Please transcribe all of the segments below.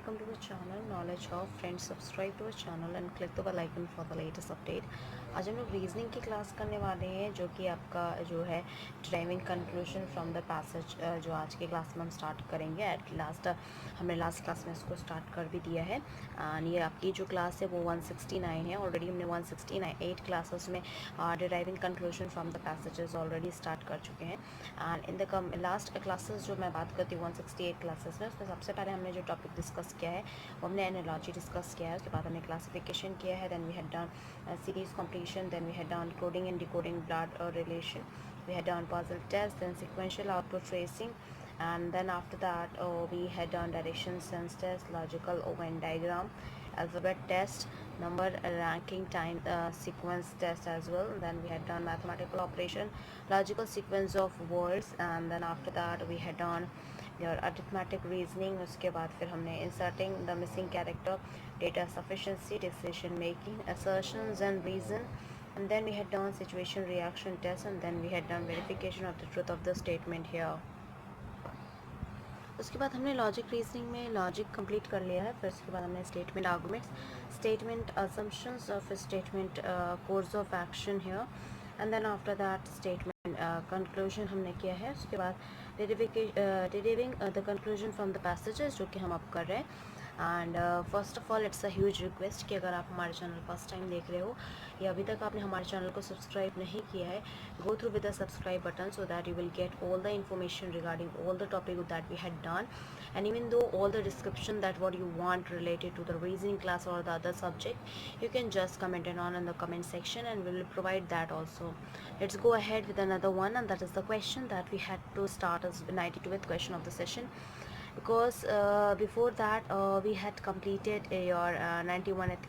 welcome to the channel Knowledge of Friends. Subscribe to our channel and click the bell icon for the latest update. आज हम लोग reasoning की class करने वाले हैं जो कि आपका जो है driving conclusion from the passage जो आज की क्लास में हम स्टार्ट करेंगे। एट लास्ट हमने लास्ट क्लास में इसको स्टार्ट कर भी दिया है एंड ये आपकी जो क्लास है वो 169 है। ऑलरेडी हमने 168 क्लासेस में driving conclusion from the passages already start कर चुके हैं। And in the last classes जो मैं बात करती हूँ 168 क्लासेस में, उसमें सबसे पहले हमने जो टॉपिक डिस्कस किया है वो हमने एनालॉजी डिस्कस किया है। उसके बाद हमने क्लासिफिकेशन किया है, then we had done series completion, then we had done coding and decoding blood relation, we had done puzzle test, then sequential output tracing, and then after that we had done direction sense test, logical Venn diagram, alphabet test, number ranking time sequence test as well. Then we had done mathematical operation, logical sequence of words, and then after that we had done your arithmetic reasoning. उसके बाद फिर हमने inserting the missing character, data sufficiency, decision making, assertions and reason, and then we had done situation reaction test, and then we had done verification of the truth of the statement here. उसके बाद हमने logic reasoning में logic complete कर लिया है। फिर उसके बाद हमने स्टेटमेंट आर्गुमेंट्स, स्टेटमेंट असम्पशंस और फिर statement course of action here, and then after that statement conclusion हमने किया है। उसके बाद deriving the conclusion from the passages जो कि हम अब कर रहे हैं। And first of all it's a huge request कि अगर आप हमारे चैनल फर्स्ट टाइम देख रहे हो या अभी तक आपने हमारे चैनल को सब्सक्राइब नहीं किया है, go through with the subscribe button so that you will get all the information regarding all the topic that we had done, and even though all the description that what you want related to the reasoning class or the other subject, you can just comment it on in the comment section and we will provide that also. Let's go ahead with another one, and that is the question that we had to start as 92th question of the session, because before that we had completed your 91th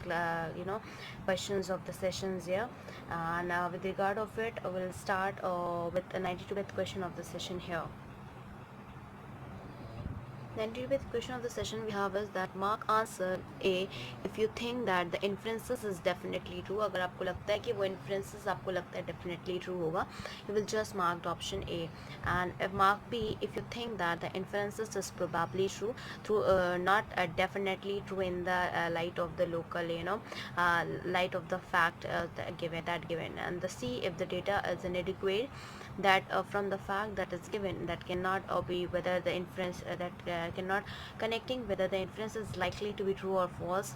questions of the sessions here, and with regard of it we'll start with the 92th question of the session here. 90th question of the session we have is that mark answer A if you think that the inferences is definitely true. अगर आपको लगता है कि वो inferences आपको लगता है definitely true होगा, you will just mark the option A. And mark B if you think that the inferences is probably true, through not definitely true in the light of the local light of the fact that given. And the C if the data is inadequate, that from the fact that is given that cannot be whether the inference that cannot connecting whether the inference is likely to be true or false.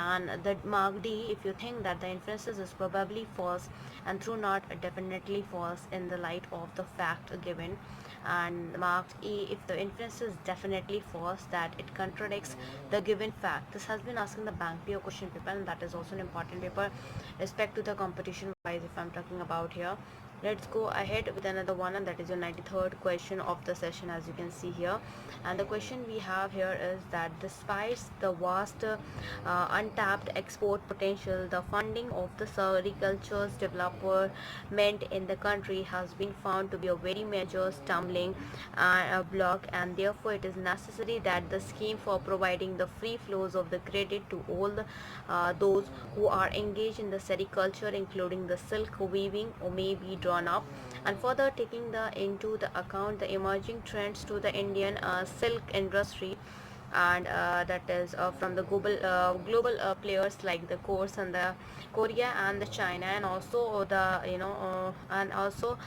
And the mark D if you think that the inferences is probably false and through not definitely false in the light of the fact given. And marked E if the inference is definitely false, that it contradicts the given fact. This has been asked in the bank PO question paper, and that is also an important paper respect to the competition wise if I'm talking about here. Let's go ahead with another one, and that is your 93rd question of the session, as you can see here. And the question we have here is that despite the vast untapped export potential, the funding of the sericulture's development in the country has been found to be a very major stumbling block, and therefore it is necessary that the scheme for providing the free flows of the credit to all those who are engaged in the sericulture, including the silk weaving, or may be drawn up, and further taking into the account the emerging trends to the Indian silk industry, and that is from the global players like the course and the Korea and the China, and also the and also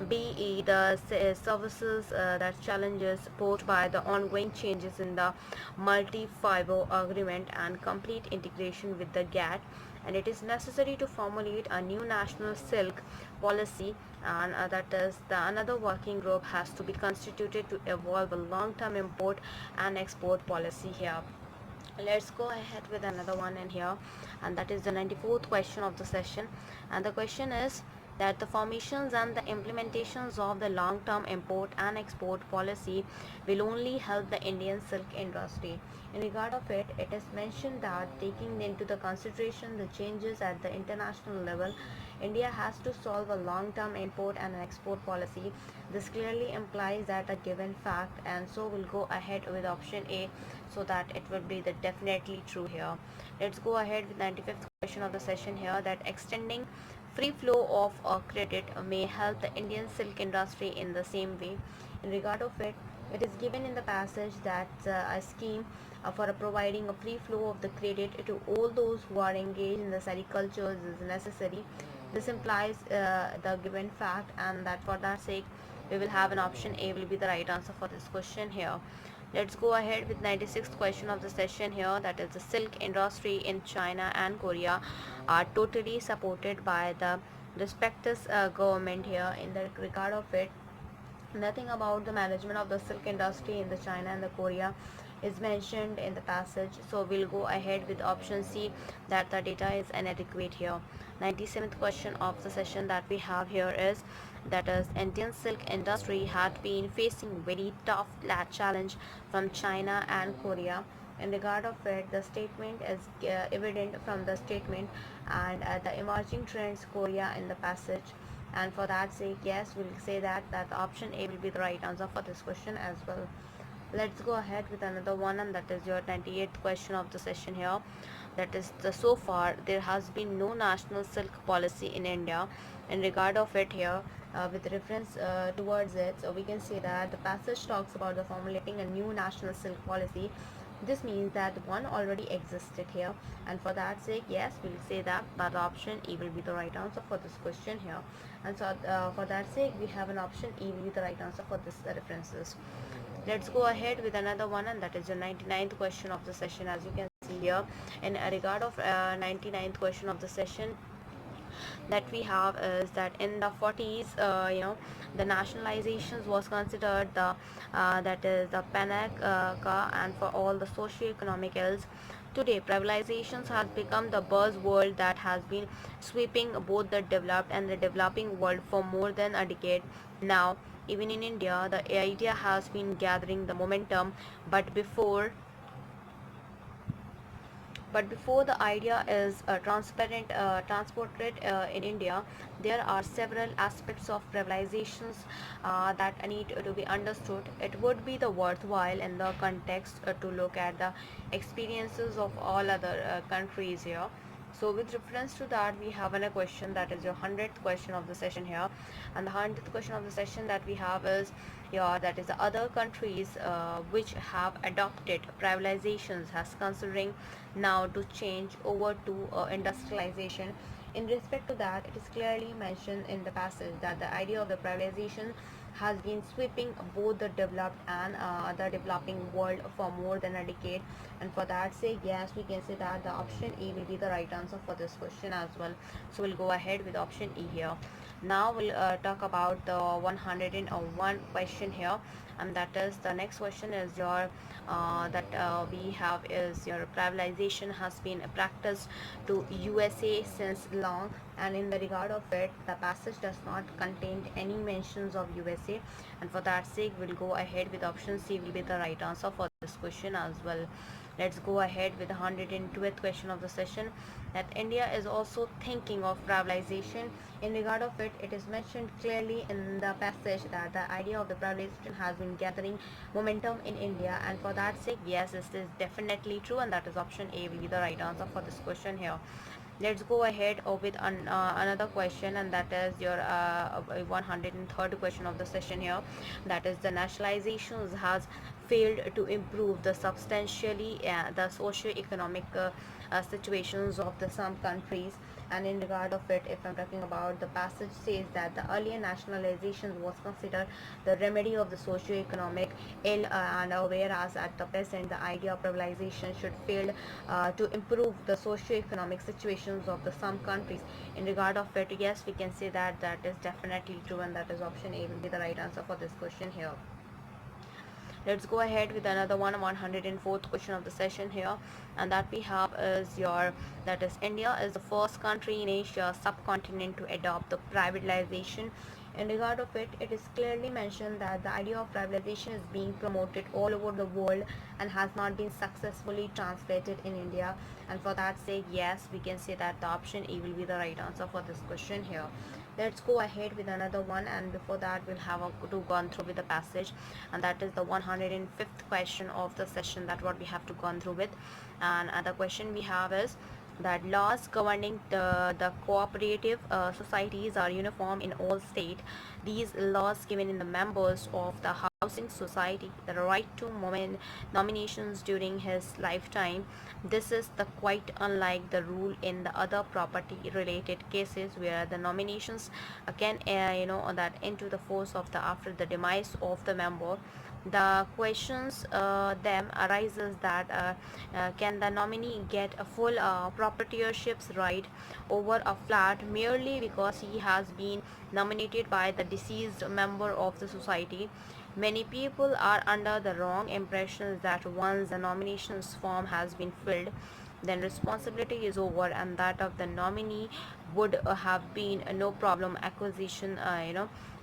be the services that challenges posed by the ongoing changes in the multi-fiber agreement and complete integration with the GATT. And it is necessary to formulate a new national silk policy, and that is the another working group has to be constituted to evolve a long-term import and export policy here. Let's go ahead with another one in here, and that is the 94th question of the session. And the question is that the formations and the implementations of the long-term import and export policy will only help the Indian silk industry. In regard of it, it is mentioned that taking into the consideration the changes at the international level, India has to solve a long-term import and export policy. This clearly implies that a given fact, and so we'll go ahead with option A so that it will be the definitely true here. Let's go ahead with 95th question of the session here, that extending free flow of credit may help the Indian silk industry in the same way. In regard of it, It is given in the passage that a scheme for providing a free flow of the credit to all those who are engaged in the sericulture is necessary. This implies the given fact, and that for that sake we will have an option A will be the right answer for this question here. Let's go ahead with 96th question of the session here, that is the silk industry in China and Korea are totally supported by the respective government here. In the regard of it, nothing about the management of the silk industry in the China and the Korea is mentioned in the passage, so we'll go ahead with option C, that the data is inadequate here. 97th question of the session that we have here is, that is Indian silk industry had been facing very tough challenge from China and Korea. In regard of it, the statement is evident from the statement and the emerging trends Korea in the passage, and for that sake, yes, we'll say that option A will be the right answer for this question as well. Let's go ahead with another one, and that is your 98th question of the session here, that is so far there has been no national silk policy in India. In regard of it here, with reference towards it, so we can say that the passage talks about the formulating a new national silk policy. This means that one already existed here, and for that sake, yes, we'll say that option E will be the right answer for this question here. And so for that sake, we have an option E will be the right answer for this references. Let's go ahead with another one, and that is the 99th question of the session. As you can see here, in regard of 99th question of the session that we have is that in the 40s, the nationalizations was considered the that is the panacea and for all the socio-economic ills. Today, privatizations has become the buzzword that has been sweeping both the developed and the developing world for more than a decade now. Even in India, the idea has been gathering the momentum, but before the idea is transported in India, there are several aspects of privatizations that need to be understood. It would be the worthwhile in the context to look at the experiences of all other countries here. So with reference to that, we have another question, that is your 100th question of the session here, and the 100th question of the session that we have is, yeah, that is the other countries which have adopted privatizations has considering now to change over to industrialization. In respect to that, it is clearly mentioned in the passage that the idea of the privatization has been sweeping both the developed and the developing world for more than a decade, and for that sake, yes, we can say that the option E will be the right answer for this question as well. So we'll go ahead with option E here. Now we'll talk about the 101 question here, and that is the next question is your that we have is your privatization has been practiced to USA since long, and in the regard of it, the passage does not contain any mentions of USA, and for that sake, we'll go ahead with option C will be the right answer for this question as well. Let's go ahead with the 102nd question of the session, that India is also thinking of privatization. In regard of it, it is mentioned clearly in the passage that the idea of the privatization has been gathering momentum in India, and for that sake, yes, this is definitely true, and that is option A will be the right answer for this question here. Let's go ahead with another question, and that is your 103rd question of the session here, that is the nationalizations has failed to improve the substantially the socio-economic situations of the some countries. And in regard of it, if I'm talking about, the passage says that the earlier nationalization was considered the remedy of the socio-economic ill, and whereas at the present the idea of privatization should fail to improve the socio-economic situations of the some countries. In regard of it, yes, we can say that is definitely true, and that is option A will be the right answer for this question here. Let's go ahead with another 104th question of the session here, and that we have is your, that is India is the first country in Asia subcontinent to adopt the privatization. In regard of it, it is clearly mentioned that the idea of privatization is being promoted all over the world and has not been successfully translated in India, and for that sake, yes, we can say that the option E will be the right answer for this question here. Let's go ahead with another one, and before that, we'll have to gone through with the passage, and that is the 105th question of the session, that what we have to gone through with. And the question we have is that laws governing the cooperative societies are uniform in all state. These laws given in the members of the Housing Society the right to nominations during his lifetime. This is the quite unlike the rule in the other property related cases where the nominations can that into the force of the after the demise of the member. The questions them arises that can the nominee get a full proprietorship's right over a flat merely because he has been nominated by the deceased member of the society. Many people are under the wrong impression that once the nominations form has been filled, then responsibility is over and that of the nominee would have been no problem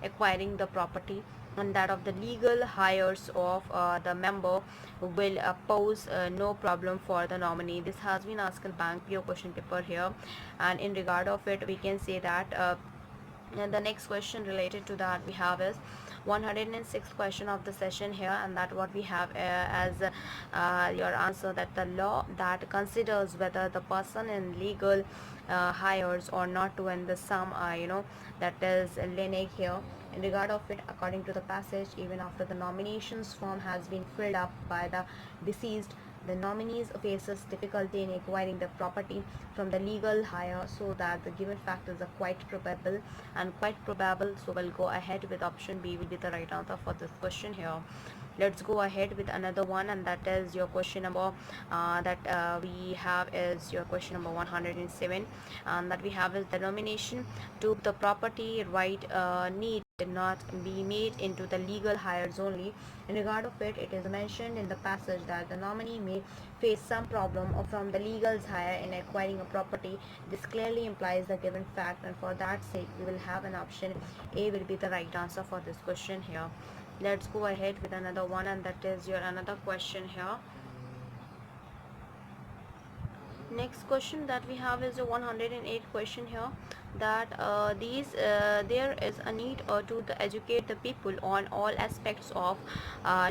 acquiring the property, and that of the legal hires of the member will pose no problem for the nominee. This has been asked in bank PO question paper here, and in regard of it we can say that and the next question related to that we have is 106th question of the session here, and that what we have as your answer, that the law that considers whether the person in legal hires or not when the sum that is lineage here. In regard of it, according to the passage, even after the nominations form has been filled up by the deceased, the nominees faces difficulty in acquiring the property from the legal hire, so that the given factors are quite probable. So we'll go ahead with option B will be the right answer for this question here. Let's go ahead with another one, and that is your question number that we have is your question number 107, and that we have is the nomination to the property right need not be made into the legal hires only. In regard of it, it is mentioned in the passage that the nominee may face some problem or from the legal hire in acquiring a property. This clearly implies the given fact, and for that sake we will have an option A will be the right answer for this question here. Let's go ahead with another one, and that is your another question here. Next question that we have is a 108 question here, that there is a need to educate the people on all aspects of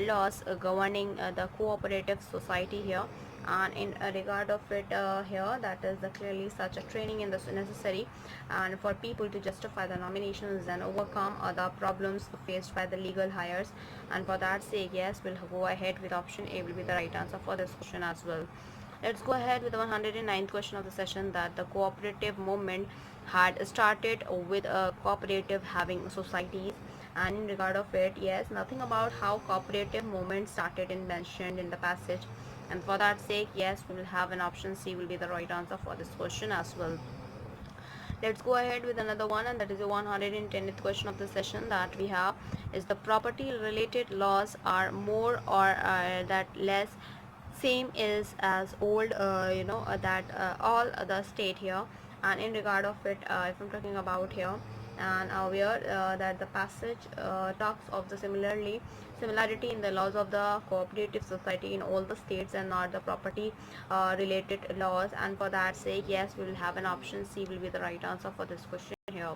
laws governing the cooperative society here. And in regard of it here, that is the clearly such a training in this necessary and for people to justify the nominations and overcome other problems faced by the legal hires. And for that sake, yes, we'll go ahead with option A will be the right answer for this question as well. Let's go ahead with the 109th question of the session, that the cooperative movement had started with a cooperative having societies. And in regard of it, yes, nothing about how cooperative movement started in mentioned in the passage. And for that sake, yes, we will have an option C will be the right answer for this question as well. Let's go ahead with another one, and that is the 110th question of the session, that we have is the property related laws are more or that less same is as old that all the state here. And in regard of it, if I'm talking about here, and where that the passage talks of the similarity in the laws of the cooperative society in all the states and not the property related laws. And for that sake, yes, we will have an option C will be the right answer for this question here.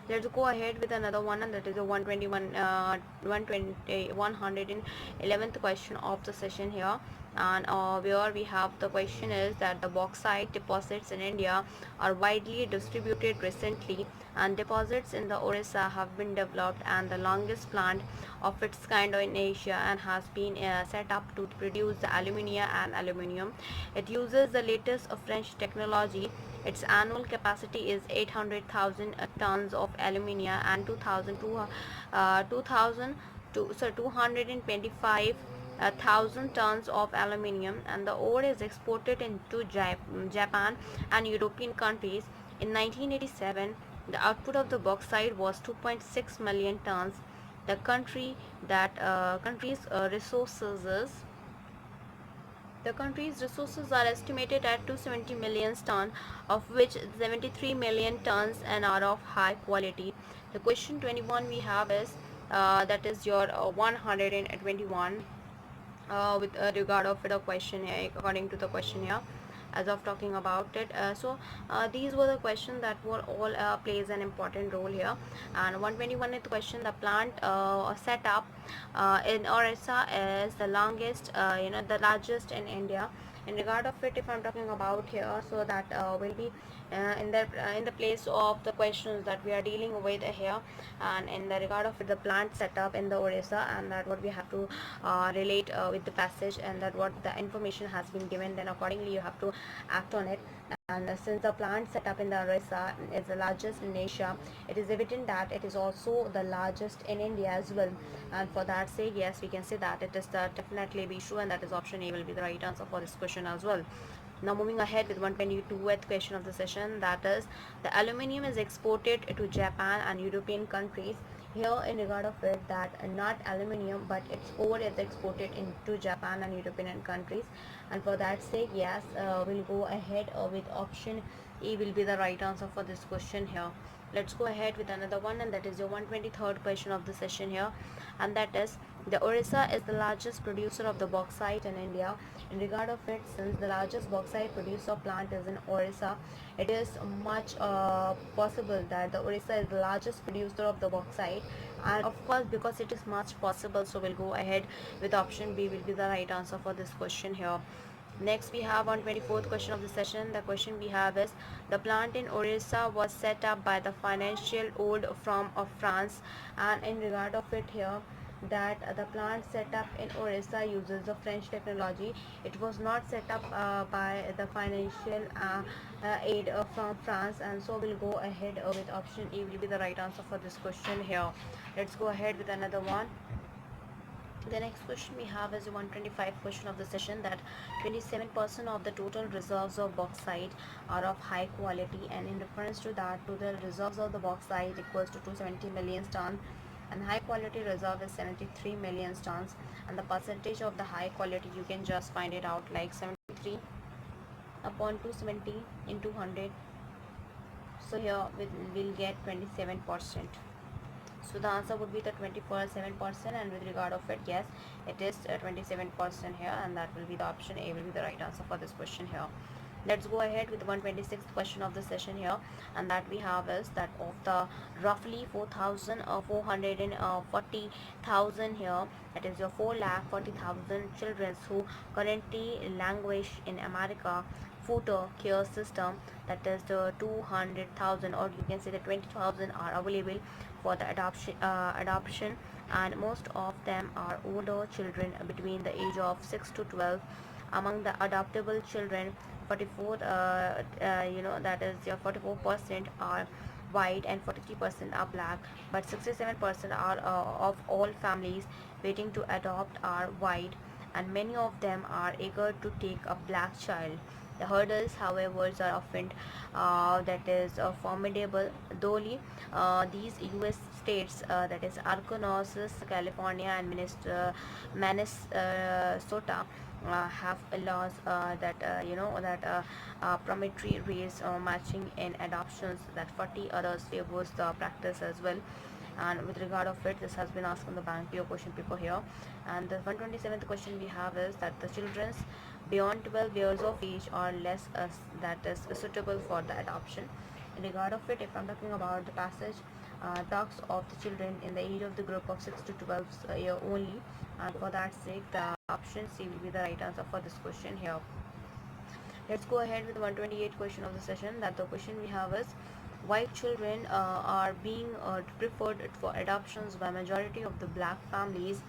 Let's go ahead with another one, and that is a 111th question of the session here. And where we have the question is that the bauxite deposits in India are widely distributed recently, and deposits in the Orissa have been developed and the longest plant of its kind in Asia, and has been set up to produce the alumina and aluminium. It uses the latest French technology. Its annual capacity is 800,000 tons of alumina and 225,000 tons of aluminium, and the ore is exported into Japan and European countries. In 1987, the output of the bauxite was 2.6 million tons. The country's resources are estimated at 270 million tons, of which 73 million tons and are of high quality. The question 21 we have is that is your 121 with regard of the question here, according to the question here as of talking about it. These were the questions that were all plays an important role here. And 121 is the question, the plant set up in Orissa is the longest the largest in India. In regard of it, if I'm talking about here, so that will be in the place of the questions that we are dealing with here, and in the regard of the plant setup in the Orissa, and that what we have to relate with the passage, and that what the information has been given, then accordingly you have to act on it. And since the plant setup in the Orissa is the largest in Asia, it is evident that it is also the largest in India as well. And for that sake, yes, we can say that it is definitely be true, and that is option A will be the right answer for this question as well. Now moving ahead with 122th question of the session, that is the aluminium is exported to Japan and European countries. Here in regard of it, that not aluminium but its ore is exported into Japan and European countries. And for that sake, yes, we'll go ahead with option E will be the right answer for this question here. Let's go ahead with another one, and that is your 123rd question of the session here, and that is the Orissa is the largest producer of the bauxite in India. In regard of it, since the largest bauxite producer plant is in Orissa, it is much possible that the Orissa is the largest producer of the bauxite, and of course because it is much possible, so we'll go ahead with option B will be the right answer for this question here. Next we have on 24th question of the session. The question we have is the plant in Orissa was set up by the financial old firm of France. And in regard of it here, that the plant set up in Orissa uses the French technology. It was not set up by the financial aid from France, and so we'll go ahead with option E will be the right answer for this question here. Let's go ahead with another one. The next question we have is 125 question of the session, that 27% of the total reserves of bauxite are of high quality, and in reference to that, total reserves of the bauxite equals to 270 million tons, and high quality reserve is 73 million tons, and the percentage of the high quality you can just find it out like 73 upon 270 into 100. So here we'll get 27%. So the answer would be the 27%, and with regard of it, yes, it is 27% here, and that will be the option A will be the right answer for this question here. Let's go ahead with 126th question of the session here, and that we have is that of the roughly 4,440,000 here, that is your 4,40,000 children who currently languish in America foster care system, that is the 200,000, or you can say the 20,000 are available for the adoption, and most of them are older children between the age of 6 to 12. Among the adoptable children, 44 that is your 44% are white and 43% are black, but 67% are of all families waiting to adopt are white, and many of them are eager to take a black child. The hurdles, however, are often that is formidable. Though these U.S. states, that is Arkansas, California, and Minnesota, have laws that proprietary race matching in adoptions, that 40 others favors the practice as well. And with regard of it, this has been asked on the bank PO question paper here. And the 127th question we have is that the children's beyond 12 years of age or less that is suitable for the adoption. In regard of it, if I'm talking about the passage, talks of the children in the age of the group of 6 to 12 year only, and for that sake the option C will be the right answer for this question here. Let's go ahead with the 128th question of the session. That the question we have is white children are being preferred for adoptions by majority of the black families.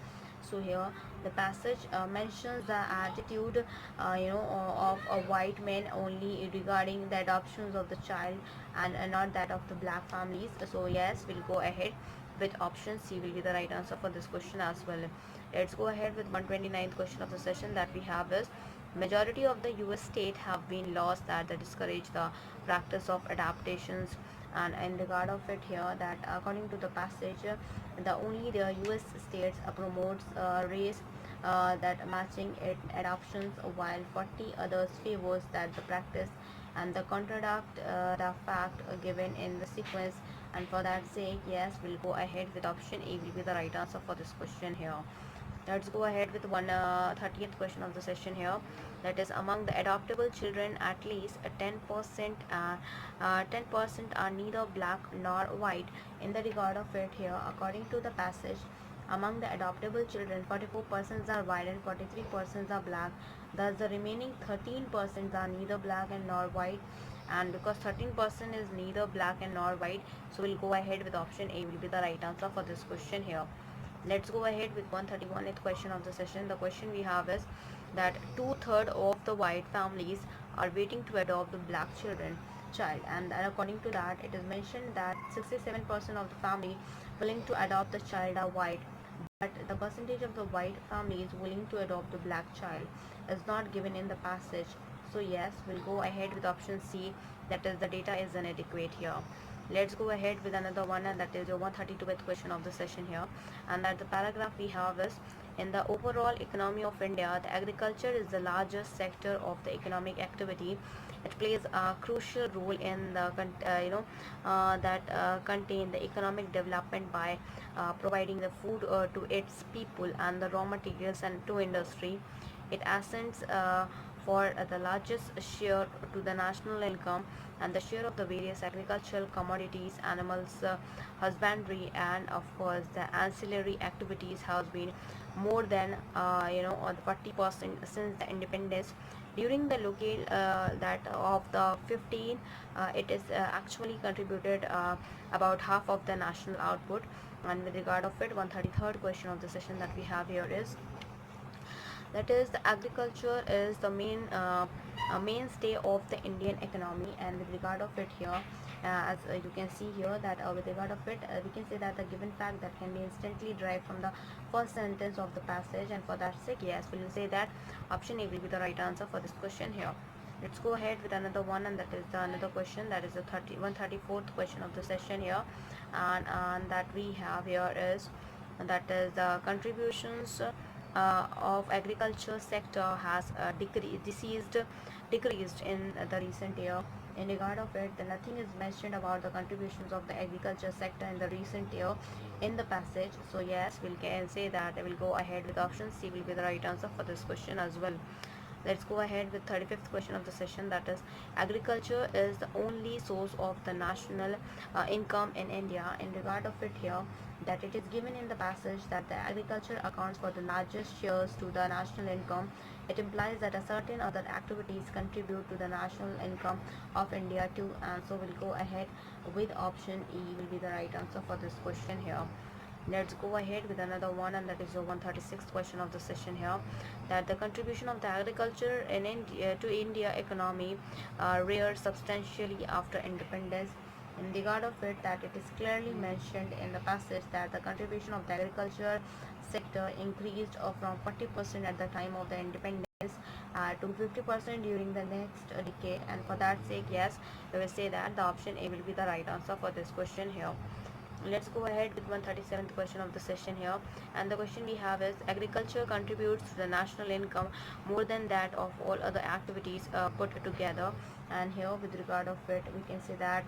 So here the passage mentions the attitude of a white man only regarding the adoptions of the child, and not that of the black families. So yes, we'll go ahead with option C will be the right answer for this question as well. Let's go ahead with 129th question of the session, that we have is majority of the US state have been laws that discourage the practice of adaptations. And in regard of it here, that according to the passage, the only the US states promotes race that matching adoptions, while 40 others favors that the practice, and the contradict the fact given in the sequence. And for that sake, yes, we'll go ahead with option A will be the right answer for this question here. Let's go ahead with 130th question of the session here, that is among the adoptable children at least 10% are neither black nor white. In the regard of it here, according to the passage, among the adoptable children 44% are white and 43% are black, thus the remaining 13% are neither black and nor white. and because 13% is neither black and nor white, so we'll go ahead with option A will be the right answer for this question here. Let's go ahead with 131st question of the session. The question we have is that two-thirds of the white families are waiting to adopt the black child, and according to that it is mentioned that 67% of the family willing to adopt the child are white, but the percentage of the white families willing to adopt the black child is not given in the passage. So yes, we'll go ahead with option C, that is the data is inadequate here. Let's go ahead with another one, and that is your 132th question of the session here, and that the paragraph we have is, in the overall economy of India, the agriculture is the largest sector of the economic activity. It plays a crucial role in the contain the economic development by providing the food to its people and the raw materials and to industry. It ascends for the largest share to the national income, and the share of the various agricultural commodities, animals husbandry, and of course the ancillary activities has been more than 40% since the independence. During the local that of the 15, it is actually contributed about half of the national output. And with regard of it, 133rd question of the session that we have here is, that is the agriculture is the mainstay of the Indian economy. And with regard of it here, as you can see here, that with regard of it, we can say that the given fact that can be instantly derived from the first sentence of the passage, and for that sake, yes, we will say that option A will be the right answer for this question here. Let's go ahead with another one, and that is another question, that is the 134th question of the session here, and that we have here is, that is the contributions of agriculture sector has decreased in the recent year. In regard of it, nothing is mentioned about the contributions of the agriculture sector in the recent year in the passage. So yes, we can say that I will go ahead with option C will be the right answer for this question as well. Let's go ahead with 35th question of the session, that is agriculture is the only source of the national income in India. In regard of it here, that it is given in the passage that the agriculture accounts for the largest shares to the national income. It implies that a certain other activities contribute to the national income of India too, and so we'll go ahead with option E will be the right answer for this question here. Let's go ahead with another one, and that is the 136th question of the session here, that the contribution of the agriculture in India to India economy reared substantially after independence. In regard of it, that it is clearly mentioned in the passage that the contribution of the agriculture sector increased from 40% at the time of the independence to 50% during the next decade, and for that sake, yes, we will say that the option A will be the right answer for this question here. Let's go ahead with 137th question of the session here, and the question we have is, agriculture contributes to the national income more than that of all other activities put together. And here with regard of it, we can say that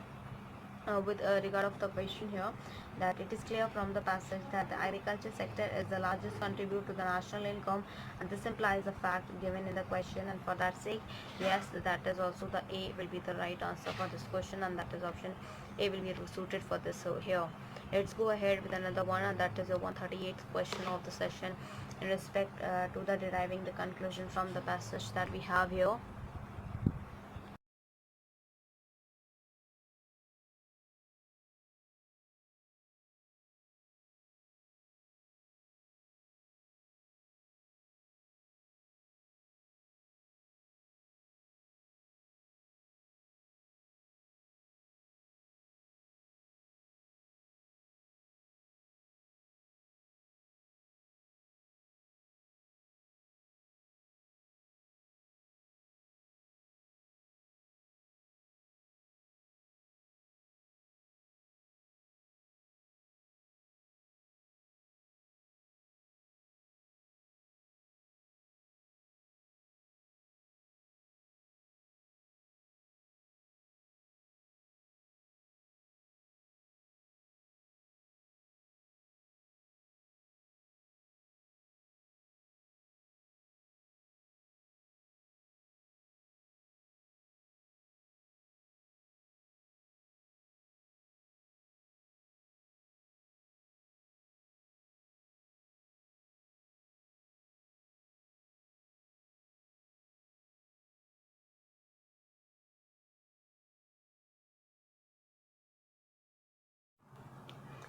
with regard of the question here, that it is clear from the passage that the agriculture sector is the largest contributor to the national income, and this implies a fact given in the question, and for that sake, yes, that is also the A will be the right answer for this question, and that is option A will be suited for this. So here, let's go ahead with another one, and that is the 138th question of the session in respect to the deriving the conclusion from the passage that we have here.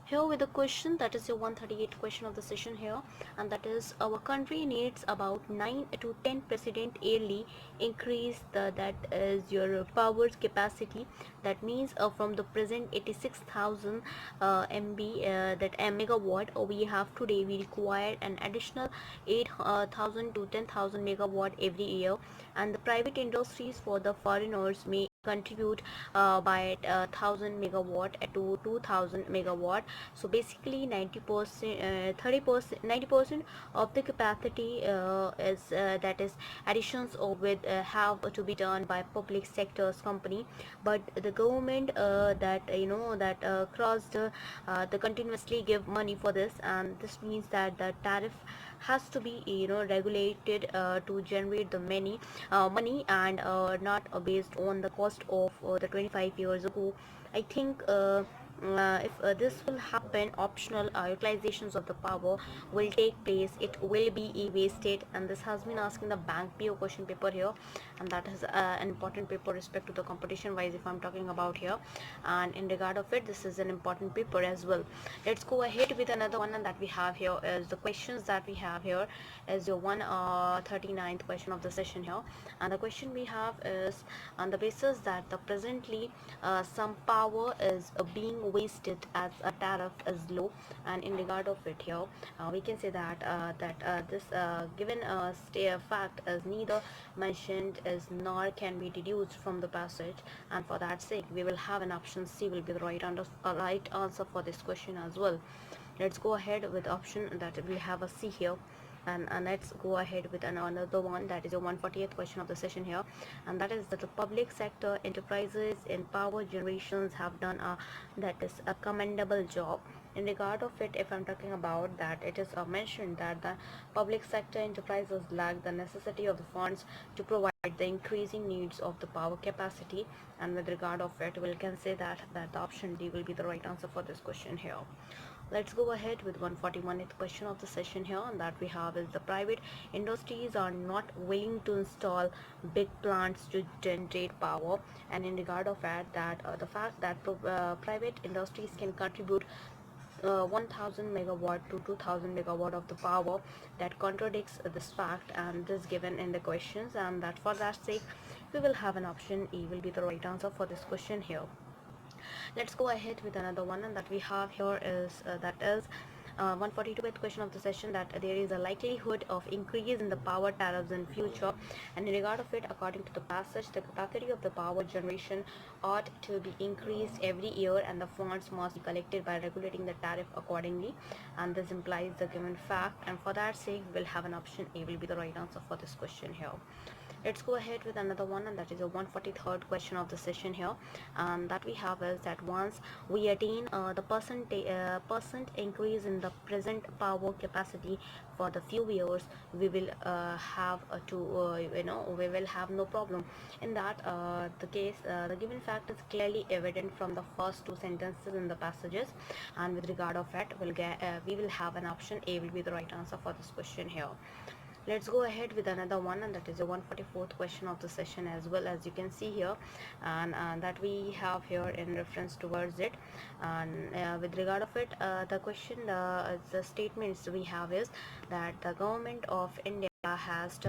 here with the question that is your 138 question of the session here, and that is our country needs about 9 to 10% yearly increase that is your power capacity. That means from the present 86,000 MB that megawatt we have today, we require an additional 8,000 to 10,000 megawatt every year, and the private industries for the foreigners may contribute by 1000 megawatt to 2000 megawatt. So basically 90%, 30%, 90% of the capacity is that is additions of with have to be done by public sectors company, but the government that that crossed the continuously give money for this, and this means that the tariff has to be regulated to generate the money, and not based on the cost of the 25 years ago. I think if this will happen, optional utilizations of the power will take place, it will be wasted. And this has been asking the bank PO question paper here, and that is an important paper respect to the competition wise if I'm talking about here, and in regard of it, this is an important paper as well. Let's go ahead with another one, and that we have here is the questions that we have here is your 139th question of the session here. And the question we have is on the basis that the presently some power is being wasted as a tariff is low, and in regard of it here, we can say that this given fact is neither mentioned is nor can be deduced from the passage, and for that sake we will have an option C will be the right answer for this question as well. Let's go ahead with option that we have a C here, and let's go ahead with another one, that is a 140th question of the session here, and that is that the public sector enterprises in power generations have done that is a commendable job. In regard of it, if I'm talking about that, it is mentioned that the public sector enterprises lack the necessity of the funds to provide the increasing needs of the power capacity, and with regard of it, we can say that the option D will be the right answer for this question here. Let's go ahead with 141th question of the session here, and that we have is the private industries are not willing to install big plants to generate power, and in regard of that the fact that private industries can contribute 1000 megawatt to 2000 megawatt of the power, that contradicts this fact, and this given in the questions, and that for that sake we will have an option E will be the right answer for this question here. Let's go ahead with another one, and that we have here is that is 142th question of the session, that there is a likelihood of increase in the power tariffs in future, and in regard of it, according to the passage, the capacity of the power generation ought to be increased every year, and the funds must be collected by regulating the tariff accordingly, and this implies the given fact, and for that sake we'll have an option A will be the right answer for this question here. Let's go ahead with another one, and that is a 143rd question of the session here, and that we have is that once we attain the percent increase in the present power capacity for the few years, we will have we will have no problem in that the case. The given fact is clearly evident from the first two sentences in the passages, and with regard of it, we will have an option A will be the right answer for this question here. Let's go ahead with another one, and that is a 144th question of the session as well, as you can see here, and that we have here in reference towards it, and with regard of it, the question, the statements we have is that the government of India has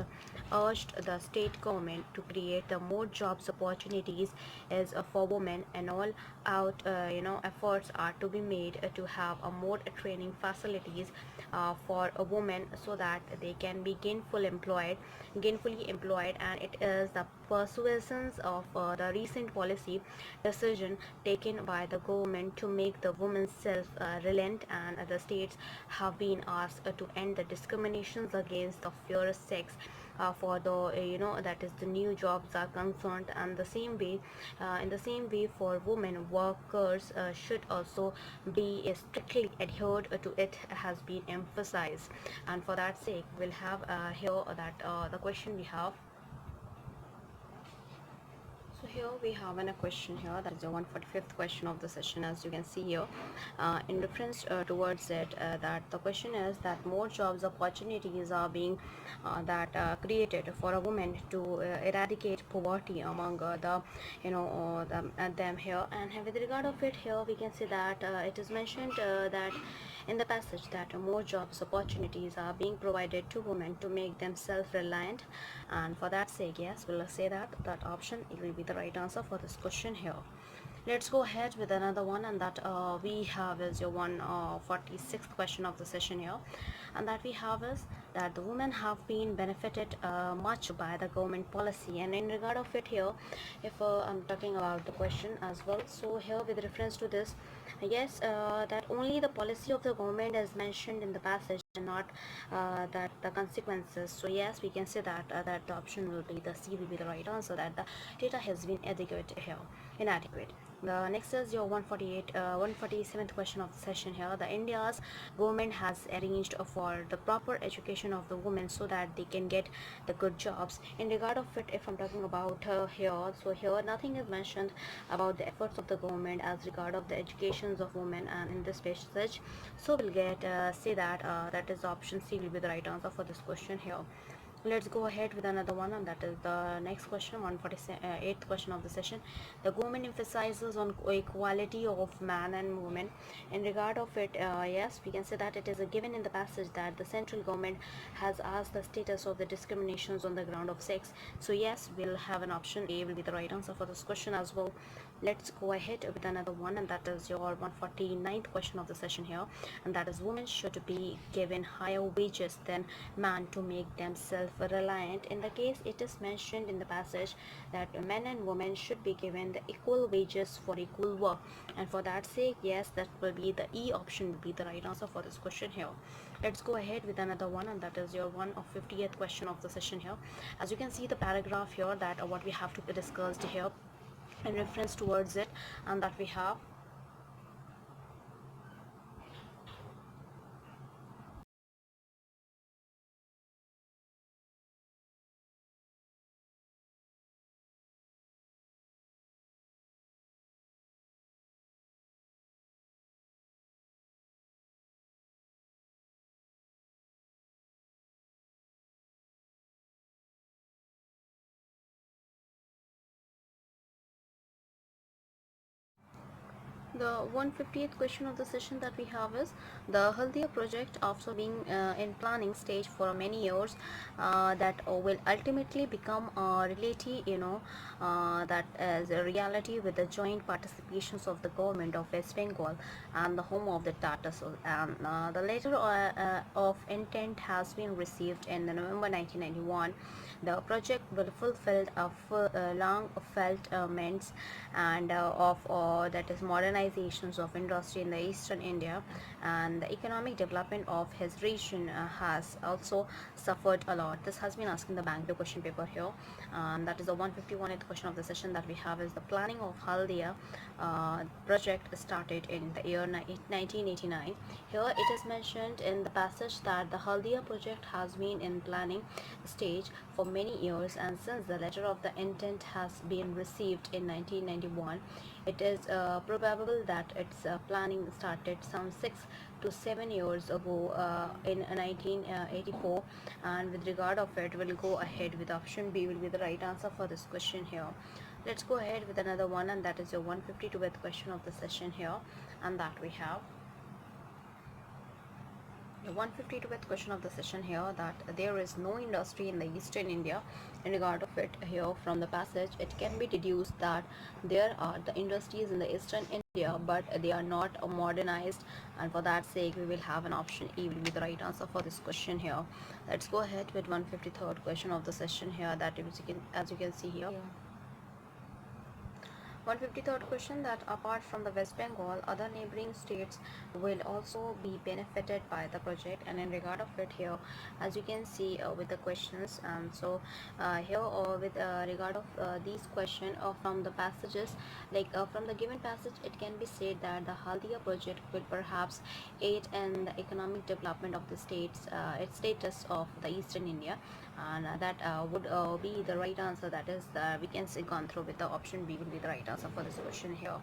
urged the state government to create the more jobs opportunities as for women, and all out efforts are to be made to have a more training facilities for a woman, so that they can be gainfully employed, and it is the persuasions of the recent policy decision taken by the government to make the women self-reliant, and the states have been asked to end the discriminations against the fair sex for the that is the new jobs are concerned, and the same way in the same way for women workers should also be strictly adhered to, it has been emphasized, and for that sake we'll have here that the question we have. So here we have a question here, that is the 145th question of the session. As you can see here, in reference towards it, that the question is that more jobs opportunities are being created for a woman to eradicate poverty among them here. And with regard of it here, we can see that it is mentioned that in the passage that more jobs opportunities are being provided to women to make them self-reliant, and for that sake, yes, we'll say that option it will be the right answer for this question here. Let's go ahead with another one, and that we have is your 146th question of the session here, and that we have is that the women have been benefited much by the government policy. And in regard of it here, if I'm talking about the question as well, so here with reference to this, yes, that only the policy of the government is mentioned in the passage and not that the consequences. So yes, we can say that that the option will be the C will be the right answer, that the data has been inadequate. The next is your 147th question of the session here. The India's government has arranged for the proper education of the women so that they can get the good jobs. In regard of it, if I'm talking about here, so here nothing is mentioned about the efforts of the government as regard of the educations of women, and in this passage, so we'll get say that that is option C will be the right answer for this question here. Let's go ahead with another one, and that is the next question, 148th question of the session. The government emphasizes on equality of man and woman. In regard of it, yes, we can say that it is given in the passage that the central government has asked the status of the discriminations on the ground of sex. So yes, we'll have an option A will be the right answer for this question as well. Let's go ahead with another one, and that is your 149th question of the session here, and that is women should be given higher wages than man to make them self-reliant. In the case, it is mentioned in the passage that men and women should be given the equal wages for equal work, and for that sake, yes, that will be the E option will be the right answer for this question here. Let's go ahead with another one, and that is your 150th question of the session here. As you can see the paragraph here, that what we have to discuss here in reference towards it, and that we have the 150th question of the session that we have is the Haldia project, after being in planning stage for many years, that will ultimately become a reality, that as a reality with the joint participations of the government of West Bengal and the home of the Tatas. And the letter of intent has been received in November 1991. The project will fulfill a long felt means and of that is modernizations of industry in the eastern India, and the economic development of his region has also suffered a lot. This has been asked in the Bangalore question paper here, and that is the 151st question of the session that we have is the planning of Haldia project started in the year 1989. Here it is mentioned in the passage that the Haldia project has been in planning stage for many years, and since the letter of the intent has been received in 1991, it is probable that its planning started some 6 to 7 years ago in 1984. And with regard of it, we'll go ahead with option B will be the right answer for this question here. Let's go ahead with another one, and that is your 152th question of the session here, and that we have the 152th question of the session here, that there is no industry in the eastern India. In regard of it here, from the passage it can be deduced that there are the industries in the eastern India, but they are not modernized, and for that sake we will have an option E will be the right answer for this question here. Let's go ahead with 153rd question of the session here, that as you can see here. 153rd question, that apart from the West Bengal, other neighboring states will also be benefited by the project. And in regard of it here, as you can see with the questions, and so here with regard of these question from the passages, like from the given passage, it can be said that the Haldia project will perhaps aid in the economic development of the states, its status of the eastern India. and that would be the right answer. That is, we can say gone through with the option B will be the right answer for this question here.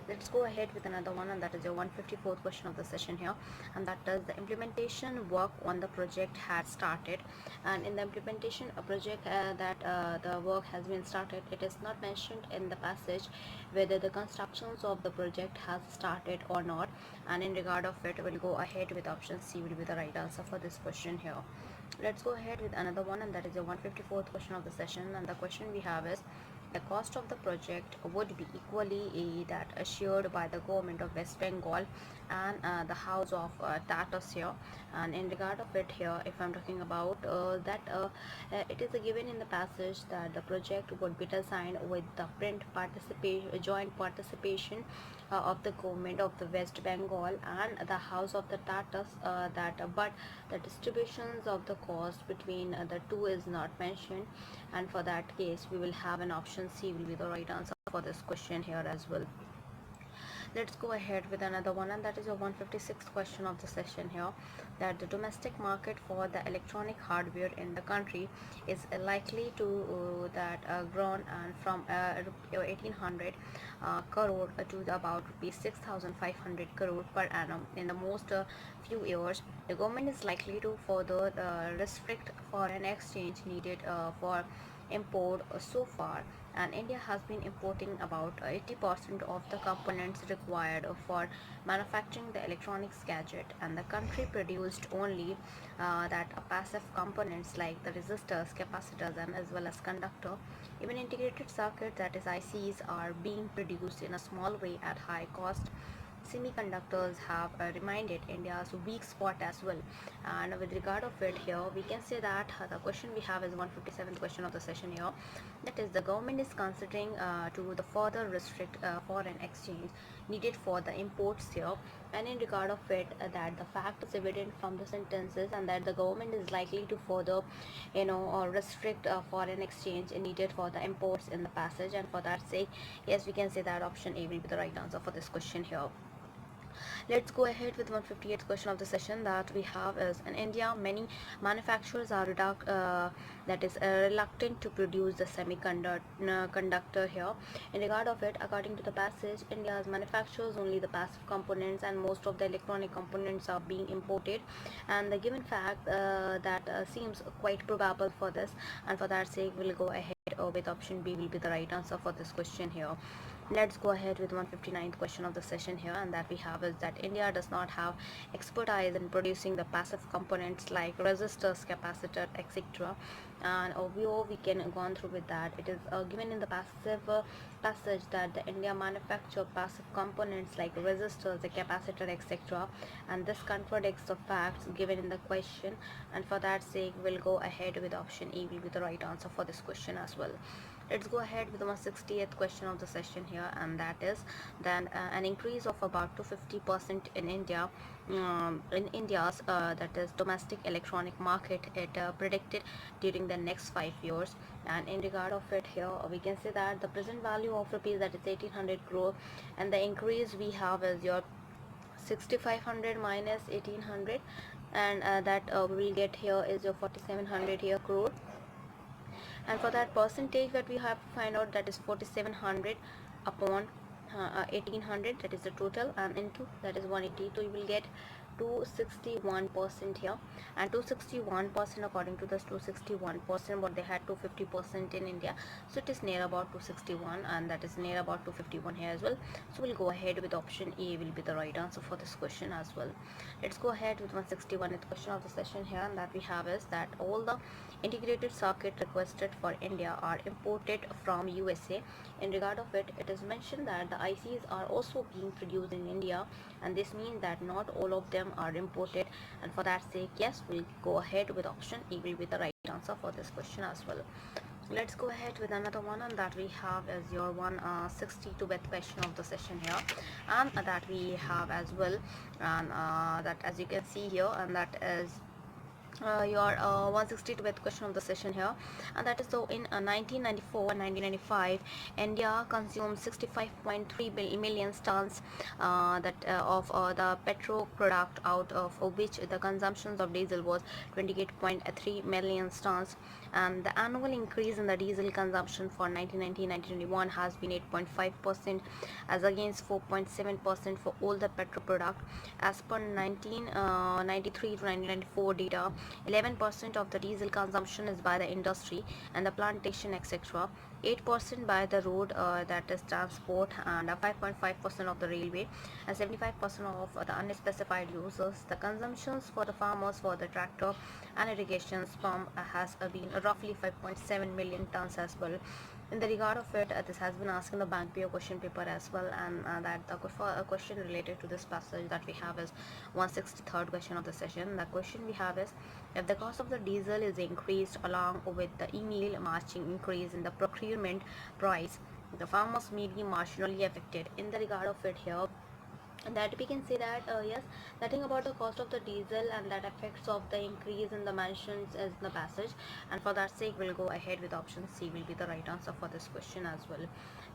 Let's go ahead with another one, and that is your 154th question of the session here, and that is the implementation work on the project had started. And in the implementation a project that the work has been started, it is not mentioned in the passage whether the constructions of the project has started or not, and in regard of it we'll go ahead with option C will be the right answer for this question here. Let's go ahead with another one, and that is the 154th question of the session, and the question we have is the cost of the project would be equally that assured by the government of West Bengal and the house of Tatas here. And in regard of it here, if I'm talking about that it is given in the passage that the project would be designed with the print participation, joint participation of the government of the West Bengal and the house of the Tatas, but the distributions of the cost between the two is not mentioned, and for that case we will have an option C will be the right answer for this question here as well. Let's go ahead with another one, and that is a 156th question of the session here, that the domestic market for the electronic hardware in the country is likely to that grown and from 1800 crore to about rupees 6500 crore per annum in the most few years. The government is likely to further restrict foreign exchange needed for import so far, and India has been importing about 80% of the components required for manufacturing the electronics gadget, and the country produced only that passive components like the resistors, capacitors, and as well as conductor. Even integrated circuits, that is ICs, are being produced in a small way at high cost. Semiconductors have reminded India's weak spot as well. And with regard of it here, we can say that the question we have is 157th question of the session here, that is the government is considering to the further restrict foreign exchange needed for the imports here. And in regard of it, that the fact is evident from the sentences, and that the government is likely to further restrict foreign exchange needed for the imports in the passage, and for that sake, yes, we can say that option A will be the right answer for this question here. Let's go ahead with 158th question of the session, that we have is in India many manufacturers are reluctant to produce the semiconductor here. In regard of it, according to the passage, India manufactures only the passive components and most of the electronic components are being imported, and the given fact that seems quite probable for this, and for that sake we'll go ahead with option B will be the right answer for this question here. Let's go ahead with 159th question of the session here, and that we have is that India does not have expertise in producing the passive components like resistors, capacitor, etc. And we can go on through with that. It is given in the passage that the India manufacture passive components like resistors, the capacitor, etc. And this contradicts the facts given in the question, and for that sake we'll go ahead with option E will be the right answer for this question as well. Let's go ahead with the 160th question of the session here, and that is then an increase of about 250% in India, in India's that is domestic electronic market, it predicted during the next 5 years. And in regard of it here, we can say that the present value of rupees, that is 1800 crore, and the increase we have is your 6500 minus 1800, and that we will get here is your 4700 here crore. And for that percentage that we have to find out, that is 4700 upon 1800, that is the total, and into that is 180, so you will get 261% here. And 261%, according to this 261%, what they had 250% in India, so it is near about 261, and that is near about 251 here as well. So we'll go ahead with option A will be the right answer for this question as well. Let's go ahead with 161th question of the session here, and that we have is that all the integrated circuit requested for India are imported from USA. In regard of it, it is mentioned that the ICs are also being produced in India, and this means that not all of them are imported, and for that sake, yes, we'll go ahead with option E will be the right answer for this question as well. Let's go ahead with another one, and that we have as your 162th question of the session here, and that we have as well, and that as you can see here, and that is your 162th question of the session here, and that is, so in 1994 and 1995 India consumed 65.3 million tons of the petrol product, out of which the consumptions of diesel was 28.3 million tons, and the annual increase in the diesel consumption for 1990-1991 has been 8.5%, as against 4.7% for all the petrol product. As per 1993 to 1994 data, 11% of the diesel consumption is by the industry and the plantation, etc. 8% by the road, that is transport, and 5.5% of the railway, and 75% of the unspecified users. The consumptions for the farmers for the tractor and irrigation pump has been roughly 5.7 million tons as well. In the regard of it, this has been asked in the bank PO question paper as well, and that the question related to this passage that we have is 163rd question of the session. The question we have is, if the cost of the diesel is increased along with the annual matching increase in the procurement price, the farmers may be marginally affected. In the regard of it here, that we can say that yes, nothing about the cost of the diesel and that effects of the increase in the mentions is the passage, and for that sake we'll go ahead with option C will be the right answer for this question as well.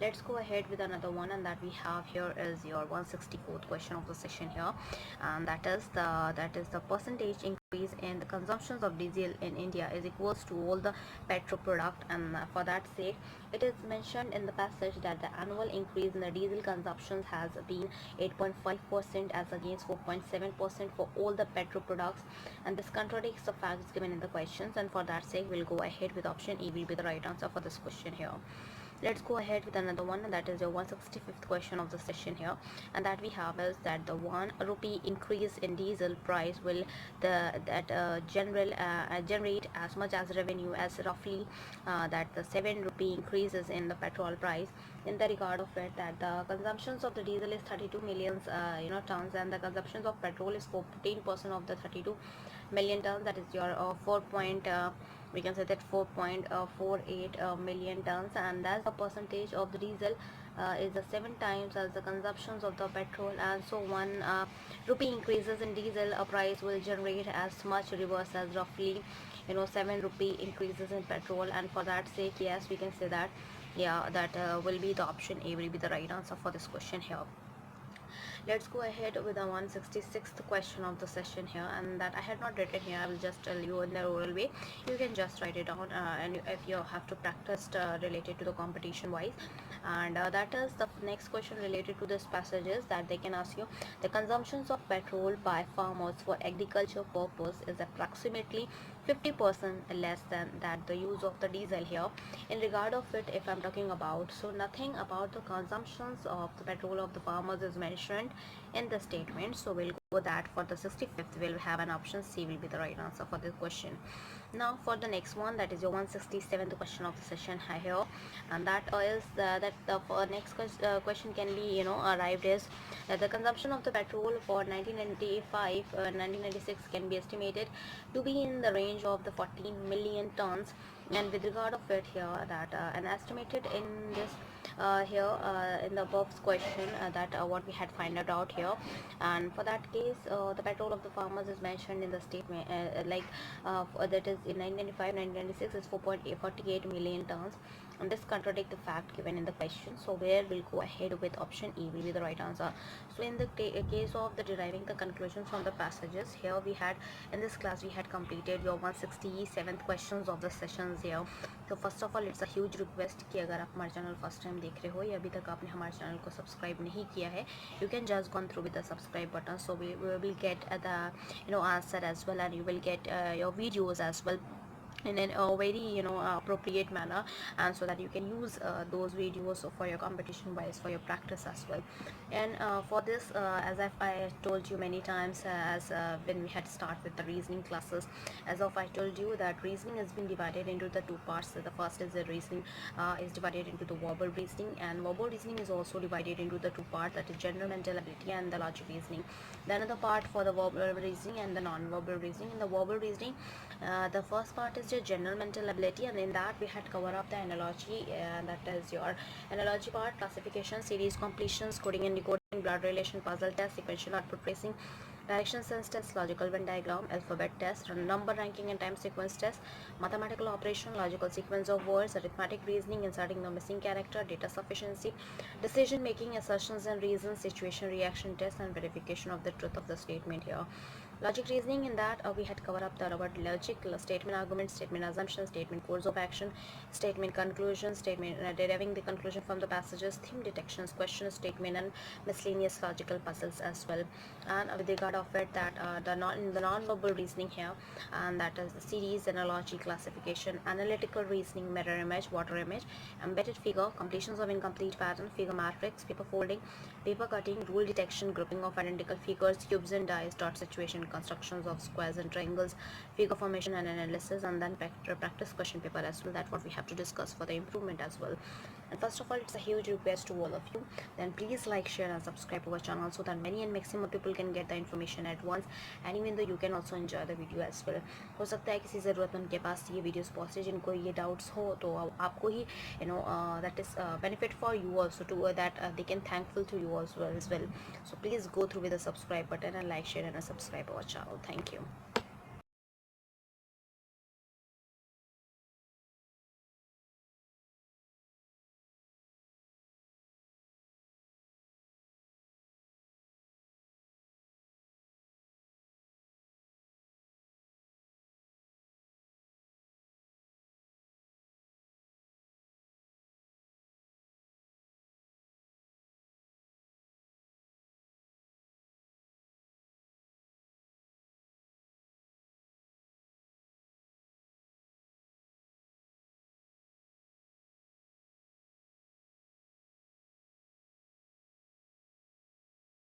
Let's go ahead with another one, and that we have here is your 164th question of the session here, and that is the percentage increase in the consumptions of diesel in India is equals to all the petro product, and for that sake it is mentioned in the passage that the annual increase in the diesel consumptions has been 8.5% as against 4.7% for all the petro products, and this contradicts the facts given in the questions, and for that sake we'll go ahead with option E will be the right answer for this question here. Let's go ahead with another one, and that is your 165th question of the session here, and that we have is that the 1 rupee increase in diesel price will generate as much as revenue as roughly that the 7 rupee increases in the petrol price. In the regard of it, that the consumptions of the diesel is 32 million tons, and the consumptions of petrol is 14% of the 32 million tons, that is your we can say that 4.48 million tons, and that's the percentage of the diesel is the 7 times as the consumptions of the petrol, and so 1 rupee increases in diesel price will generate as much reverse as roughly 7 rupee increases in petrol, and for that sake yes, we can say that yeah, that will be the option A will be the right answer for this question here. Let's go ahead with the 166th question of the session here, and that I had not written here, I will just tell you in the oral way. You can just write it down, and if you have to practice related to the competition wise, and that is the next question related to this passages that they can ask you. The consumptions of petrol by farmers for agriculture purpose is approximately 50% less than that the use of the diesel here. In regard of it, if I'm talking about, so nothing about the consumptions of the petrol of the farmers is mentioned in the statement, so we'll go that for the 65th we'll have an option C will be the right answer for this question. Now for the next one, that is your 167th question of the session here, and that is that the next question can be arrived is that the consumption of the petrol for 1995 1996 can be estimated to be in the range of the 14 million tons, and with regard of it here, that an estimated in this in the above question, that what we had find out here, and for that case the petrol of the farmers is mentioned in the statement that is in 1995 1996 is 4.48 million tons, and this contradict the fact given in the question, so where we'll go ahead with option E will be the right answer. So in the case of the deriving the conclusions from the passages here, we had in this class we had completed your 167th questions of the sessions here. तो first of all it's a huge request कि अगर आप हमारे channel first time देख रहे हो या अभी तक आपने हमारे चैनल को सब्सक्राइब नहीं किया है, you can just gone through with the subscribe button, so we will get the answer as well, and you will get your videos as well in a very appropriate manner, and so that you can use those videos for your competition wise, for your practice as well. And for this as I told you many times, as when we had start with the reasoning classes, as of I told you that reasoning has been divided into the 2 parts. So the first is the reasoning is divided into the verbal reasoning, and verbal reasoning is also divided into the 2 parts, that is general mental ability and the logic reasoning. The another part for the verbal reasoning and the non-verbal reasoning. In the verbal reasoning, the first part is your general mental ability, and in that we had cover up the analogy, that is your analogy part, classification, series completions, coding and decoding, blood relation, puzzle test, sequential output tracing, direction sense test, logical Venn diagram, alphabet test, number ranking and time sequence test, mathematical operation, logical sequence of words, arithmetic reasoning, inserting the missing character, data sufficiency, decision making, assertions and reasons, situation reaction test, and verification of the truth of the statement here. Logic reasoning, in that we had covered up the word logic, statement argument, statement assumption, statement course of action, statement conclusion, statement deriving the conclusion from the passages, theme detections, question statement, and miscellaneous logical puzzles as well. And with regard of it, that the non-verbal reasoning here, and that is the series, analogy, classification, analytical reasoning, mirror image, water image, embedded figure, completions of incomplete pattern, figure matrix, paper folding, paper cutting, rule detection, grouping of identical figures, cubes and dice, dot situation, constructions of squares and triangles, figure formation and analysis, and then practice question paper as well. That's what we have to discuss for the improvement as well. And first of all, it's a huge request to all of you, then please like, share and subscribe to our channel so that many and maximum people can get the information at once, and even though you can also enjoy the video as well. हो सकता है किसी ज़रूरतमंद के पास ये videos पहुँचे जिनको ये डाउट्स हो, तो आपको ही that is benefit for you also, to that they can thankful to you as well. So please go through with the subscribe button and like, share and subscribe our channel. Thank you.